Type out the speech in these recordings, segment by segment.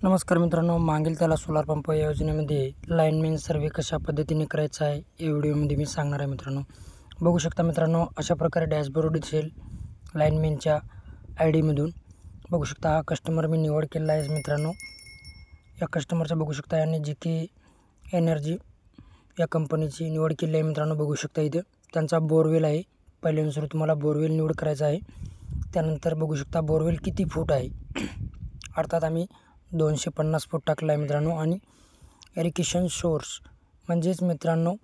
नमस्कार मित्रांनो, मागील त्याला सोलार पंप या योजनेमध्ये लाईनमॅन सर्वे कशा पद्धतीने करायचा आहे या व्हिडिओमध्ये मी सांगणार आहे मित्रांनो. बघू शकता मित्रांनो, अशा प्रकारे डॅशबोर्ड दिसेल लाईनमॅनच्या आय डीमधून. बघू शकता हा कस्टमर मी निवड केलेला आहे मित्रांनो. या कस्टमरचा बघू शकता यांनी जीके एनर्जी या कंपनीची निवड केली आहे मित्रांनो. बघू शकता इथे त्यांचा बोरवेल आहे. पहिल्यानुसार तुम्हाला बोरवेल निवड करायचा आहे. त्यानंतर बघू शकता बोरवेल किती फूट आहे. अर्थात आम्ही 250 फूट टाकला आहे मित्रांनो. आणि इरिगेशन सोर्स म्हणजेच मित्रांनो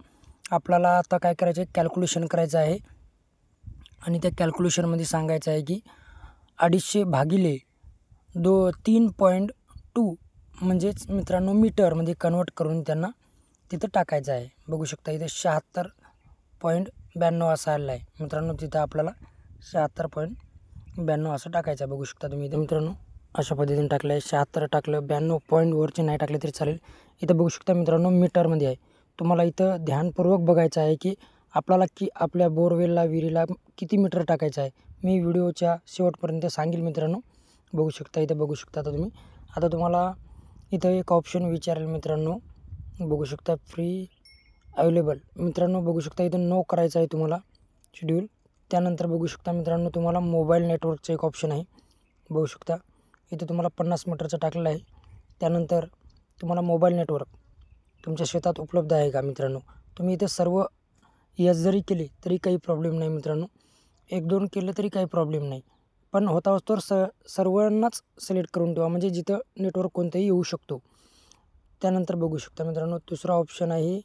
आपल्याला आता काय करायचं आहे, कॅल्क्युलेशन करायचं आहे. आणि त्या कॅल्क्युलेशनमध्ये सांगायचं आहे की 250 भागिले 3.2 म्हणजेच मित्रांनो मीटरमध्ये कन्वर्ट करून त्यांना तिथं टाकायचं आहे. बघू शकता इथे 76.92 असा आलेला आहे मित्रांनो. तिथं आपल्याला 76.92 असं टाकायचं आहे. बघू शकता तुम्ही इथे मित्रांनो अशा पद्धतीने टाकलं आहे. 76 टाकलं, 92 पॉईंट वरचे नाही टाकले तरी चालेल. इथं बघू शकता मित्रांनो मीटरमध्ये आहे. तुम्हाला इथं ध्यानपूर्वक बघायचं आहे की आपल्याला आपल्या बोरवेलला विहिरीला किती मीटर टाकायचं आहे. मी व्हिडिओच्या शेवटपर्यंत सांगेल मित्रांनो. बघू शकता इथं बघू शकता आता तुम्ही. आता तुम्हाला इथं एक ऑप्शन विचारेल मित्रांनो. बघू शकता फ्री अवेलेबल मित्रांनो. बघू शकता इथं नो करायचं आहे तुम्हाला शेड्यूल. त्यानंतर बघू शकता मित्रांनो तुम्हाला मोबाईल नेटवर्कचं एक ऑप्शन आहे. बघू शकता इथे तुम्हाला 50 मीटरचं टाकलेलं आहे. त्यानंतर तुम्हाला मोबाईल नेटवर्क तुमच्या शेतात उपलब्ध आहे का मित्रांनो. तुम्ही इथे सर्व यस जरी केले तरी काही प्रॉब्लेम नाही मित्रांनो. 1-2 केलं तरी काही प्रॉब्लेम नाही. पण होता वस्तूवर सर्वांनाच सिलेक्ट करून ठेवा, म्हणजे जिथं नेटवर्क कोणतंही येऊ शकतो. त्यानंतर बघू शकता मित्रांनो दुसरा ऑप्शन आहे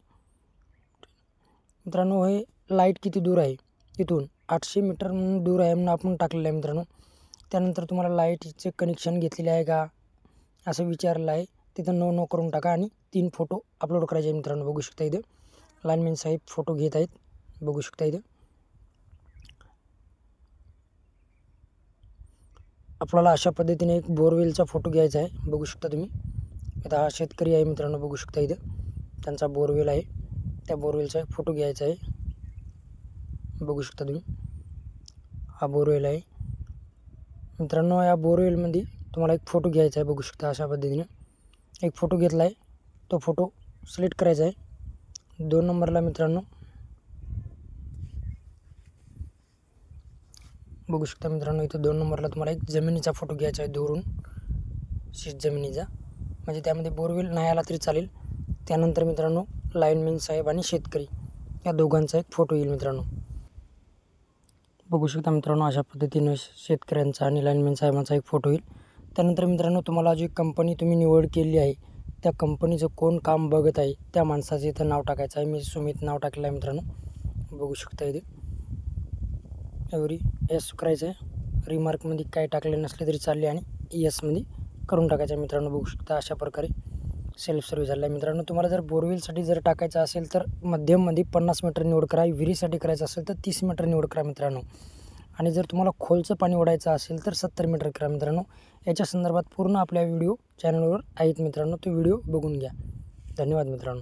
मित्रांनो, हे लाईट किती दूर आहे इथून 800 मीटर म्हणून दूर आहे म्हणून आपण टाकलेलं आहे मित्रांनो. त्यानंतर तुम्हाला लाईटचे कनेक्शन घेतलेले आहे का असं विचारलं आहे. तिथं नो करून टाका आणि 3 फोटो अपलोड करायचे आहे मित्रांनो. बघू शकता इथे लाईनमॅन साहेब फोटो घेत आहेत. बघू शकता इथे आपल्याला अशा पद्धतीने एक बोरवेलचा फोटो घ्यायचा आहे. बघू शकता तुम्ही आता हा शेतकरी आहे मित्रांनो. बघू शकता इथे त्यांचा बोरवेल आहे. त्या बोरवेलचा एक फोटो घ्यायचा आहे. बघू शकता तुम्ही हा बोरवेल आहे मित्रांनो. या बोरवेलमध्ये तुम्हाला एक फोटो घ्यायचा आहे. बघू शकता अशा पद्धतीने एक फोटो घेतला आहे. तो फोटो सिलेक्ट करायचा आहे. 2 नंबरला मित्रांनो बघू शकता मित्रांनो इथं 2 नंबरला तुम्हाला एक जमिनीचा फोटो घ्यायचा आहे दुरून, शेत जमिनीचा, म्हणजे त्यामध्ये बोरवेल नाही आला तरी चालेल. त्यानंतर मित्रांनो लाईनमॅन साहेब आणि शेतकरी या दोघांचा एक फोटो येईल मित्रांनो. बघू शकता मित्रांनो अशा पद्धतीनं शेतकऱ्यांचा आणि लाईनमॅन साहेबांचा एक फोटो येईल. त्यानंतर मित्रांनो तुम्हाला जी कंपनी तुम्ही निवड केली आहे त्या कंपनीचं कोण काम बघत आहे त्या माणसाचं इथं नाव टाकायचं आहे. मी सुमित नाव टाकलेलं आहे मित्रांनो. बघू शकता इथे एवरी यस करायचं आहे. रिमार्कमध्ये काय टाकले नसले तरी चालले आणि यसमध्ये करून टाकायचं आहे मित्रांनो. बघू शकता अशा प्रकारे सेल्फ सर्व्हिस झाला आहे मित्रांनो. तुम्हाला जर बोरवेलसाठी जर टाकायचं असेल तर मध्यममध्ये 50 मीटर निवड करा. विहिरीसाठी करायचं असेल तर 30 मीटर निवड करा मित्रांनो. आणि जर तुम्हाला खोलचं पाणी ओढायचं असेल तर 70 मीटर करा मित्रांनो. याच्या संदर्भात पूर्ण आपल्या व्हिडिओ चॅनलवर आहेत मित्रांनो. तो व्हिडिओ बघून घ्या. धन्यवाद मित्रांनो.